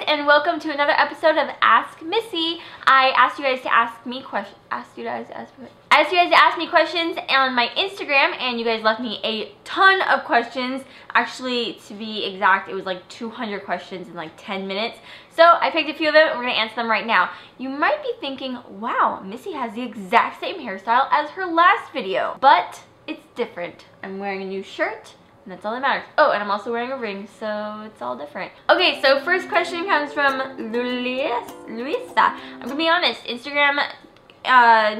and welcome to another episode of Ask Missy. I asked you guys to ask me questions. Asked you guys to ask me questions on my Instagram, and you guys left me a ton of questions. Actually, to be exact, it was like 200 questions in like 10 minutes. So I picked a few of them, and we're gonna answer them right now. You might be thinking, wow, Missy has the exact same hairstyle as her last video, but it's different. I'm wearing a new shirt, and that's all that matters. Oh, and I'm also wearing a ring, so it's all different. Okay, so first question comes from Luisa. I'm gonna be honest, Instagram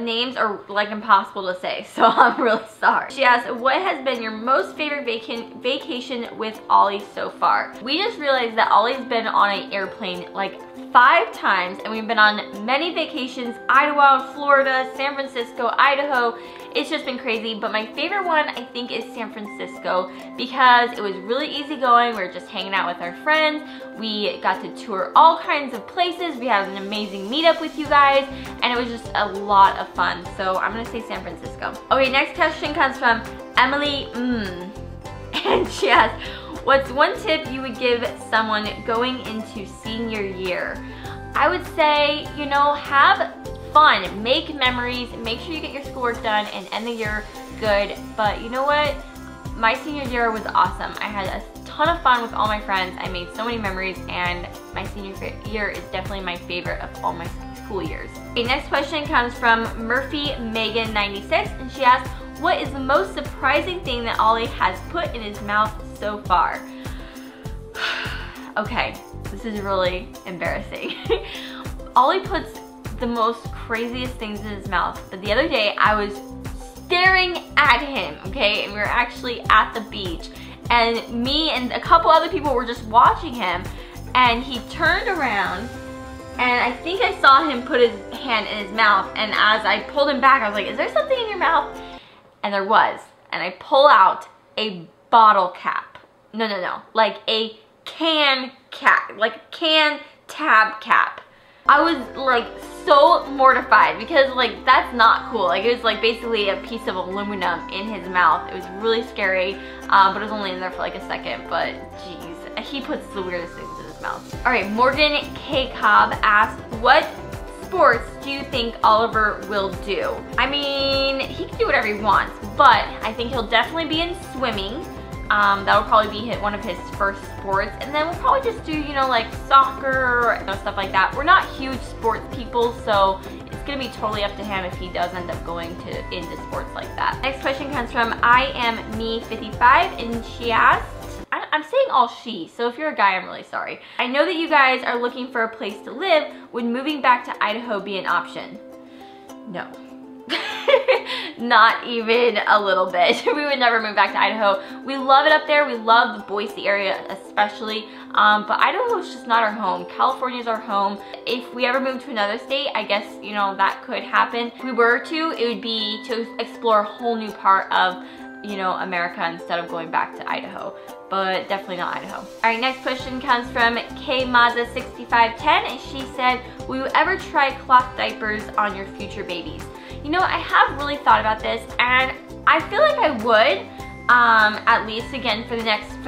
names are like impossible to say, so I'm really sorry. She asks, what has been your most favorite vacation with Ollie so far? We just realized that Ollie's been on an airplane like 5 times, and we've been on many vacations: Idaho, Florida, San Francisco, Idaho. It's just been crazy, but my favorite one I think is San Francisco because it was really easygoing. We were just hanging out with our friends. We got to tour all kinds of places. We had an amazing meetup with you guys, and it was just a lot of fun. So I'm gonna say San Francisco. Okay, next question comes from Emily and she asks, what's one tip you would give someone going into senior year? I would say, you know, have fun, make memories, make sure you get your schoolwork done and end the year good. But you know what? My senior year was awesome. I had a ton of fun with all my friends. I made so many memories, and my senior year is definitely my favorite of all my school years. Okay, next question comes from Murphy Megan 96, and she asks, what is the most surprising thing that Ollie has put in his mouth so far? Okay, this is really embarrassing. Ollie puts the most craziest things in his mouth, but the other day I was staring at him, okay, and we were actually at the beach, and me and a couple other people were just watching him, and he turned around, and I think I saw him put his hand in his mouth, and as I pulled him back, I was like, is there something in your mouth? And there was, and I pull out a bottle cap. No, like a can cap, like a can tab cap. I was like so mortified because like that's not cool. Like it was like basically a piece of aluminum in his mouth. It was really scary, but it was only in there for like a second. But geez, he puts the weirdest things in his mouth. All right, Morgan K. Cobb asked, what sports do you think Oliver will do? I mean, he can do whatever he wants, but I think he'll definitely be in swimming. That will probably be one of his first sports, and then we'll probably just do, you know, like soccer, you know, stuff like that. We're not huge sports people, so it's gonna be totally up to him if he does end up going into sports like that. Next question comes from I am me 55, and she asked, I'm saying all she, so if you're a guy, I'm really sorry. I know that you guys are looking for a place to live. Would moving back to Idaho be an option? No. Not even a little bit. We would never move back to Idaho. We love it up there. We love the Boise area especially, but Idaho is just not our home. California is our home. If we ever move to another state, I guess, you know, that could happen. If we were to, it would be to explore a whole new part of, you know, America instead of going back to Idaho, but definitely not Idaho. All right, next question comes from KMaza6510, and she said, will you ever try cloth diapers on your future babies? You know, I have really thought about this, and I feel like I would, at least again for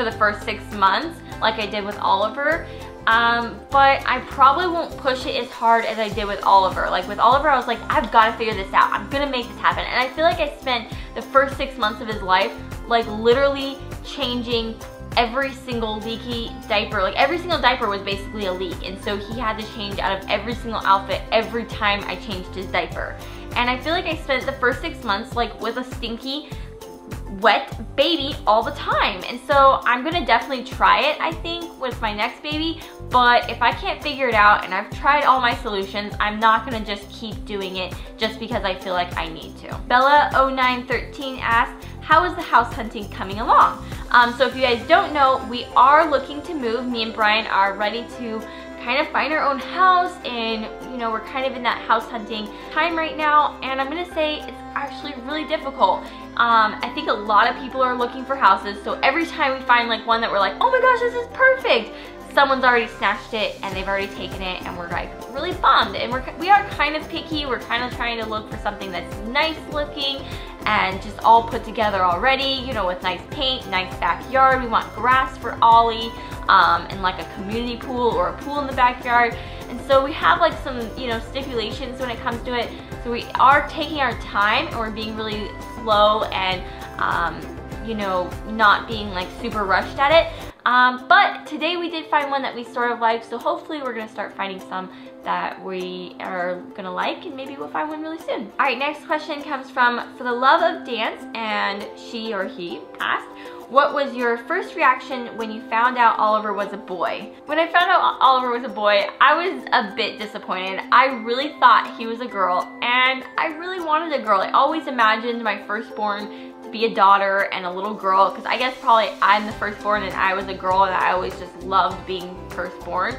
the first 6 months, like I did with Oliver. But I probably won't push it as hard as I did with Oliver. Like with Oliver, I was like, I've got to figure this out. I'm gonna make this happen. And I feel like I spent the first 6 months of his life, like literally changing every single leaky diaper. Like every single diaper was basically a leak. And so he had to change out of every single outfit every time I changed his diaper. And I feel like I spent the first 6 months like with a stinky, wet baby all the time. And so I'm gonna definitely try it, I think, with my next baby. But if I can't figure it out and I've tried all my solutions, I'm not gonna just keep doing it just because I feel like I need to. Bella0913 asked, how is the house hunting coming along? So if you guys don't know, we are looking to move. Me and Brian are ready to kind of find our own house, and you know, we're kind of in that house hunting time right now, and I'm gonna say it's actually really difficult. I think a lot of people are looking for houses, so every time we find like one that we're like, oh my gosh, this is perfect, someone's already snatched it and they've already taken it, and we're like really bummed. And we are kind of picky. We're kind of trying to look for something that's nice looking and just all put together already, you know, with nice paint, nice backyard. We want grass for Ollie, and like a community pool or a pool in the backyard. And so we have like some, you know, stipulations when it comes to it. So we are taking our time and we're being really slow and, you know, not being like super rushed at it. But today we did find one that we sort of like, so hopefully we're gonna start finding some that we are gonna like, and maybe we'll find one really soon. All right, next question comes from For the Love of Dance, and she or he asked, what was your first reaction when you found out Oliver was a boy? When I found out Oliver was a boy, I was a bit disappointed. I really thought he was a girl, and I really wanted a girl. I always imagined my firstborn to be a daughter and a little girl, because I guess probably I'm the firstborn and I was a girl, and I always just loved being firstborn.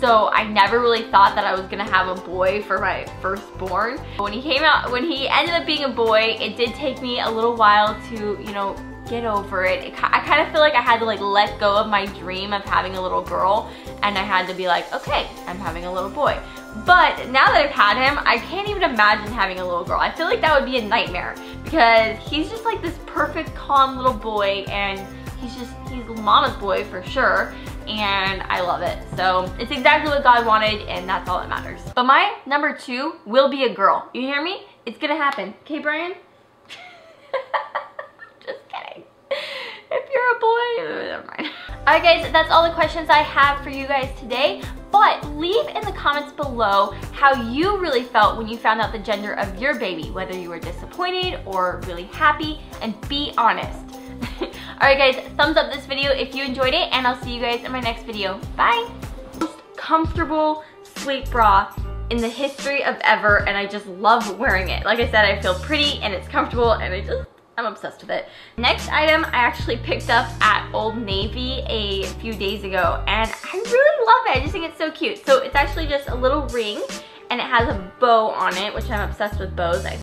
So I never really thought that I was gonna have a boy for my firstborn. When he ended up being a boy, it did take me a little while to, you know, get over it. I kind of feel like I had to like let go of my dream of having a little girl, and I had to be like, okay, I'm having a little boy. But now that I've had him, I can't even imagine having a little girl. I feel like that would be a nightmare, because he's just like this perfect, calm little boy, and he's mama's boy for sure, and I love it. So it's exactly what God wanted, and that's all that matters. But my number 2 will be a girl. You hear me? It's gonna happen. Okay, Brian? Just kidding. If you're a boy, never mind. Alright guys, that's all the questions I have for you guys today. But leave in the comments below how you really felt when you found out the gender of your baby, whether you were disappointed or really happy, and be honest. Alright guys, thumbs up this video if you enjoyed it, and I'll see you guys in my next video. Bye! Most comfortable sleep bra in the history of ever, and I just love wearing it. Like I said, I feel pretty and it's comfortable, and I'm obsessed with it. Next item I actually picked up at Old Navy a few days ago, and I really love it. I just think it's so cute. So it's actually just a little ring, and it has a bow on it, which I'm obsessed with bows.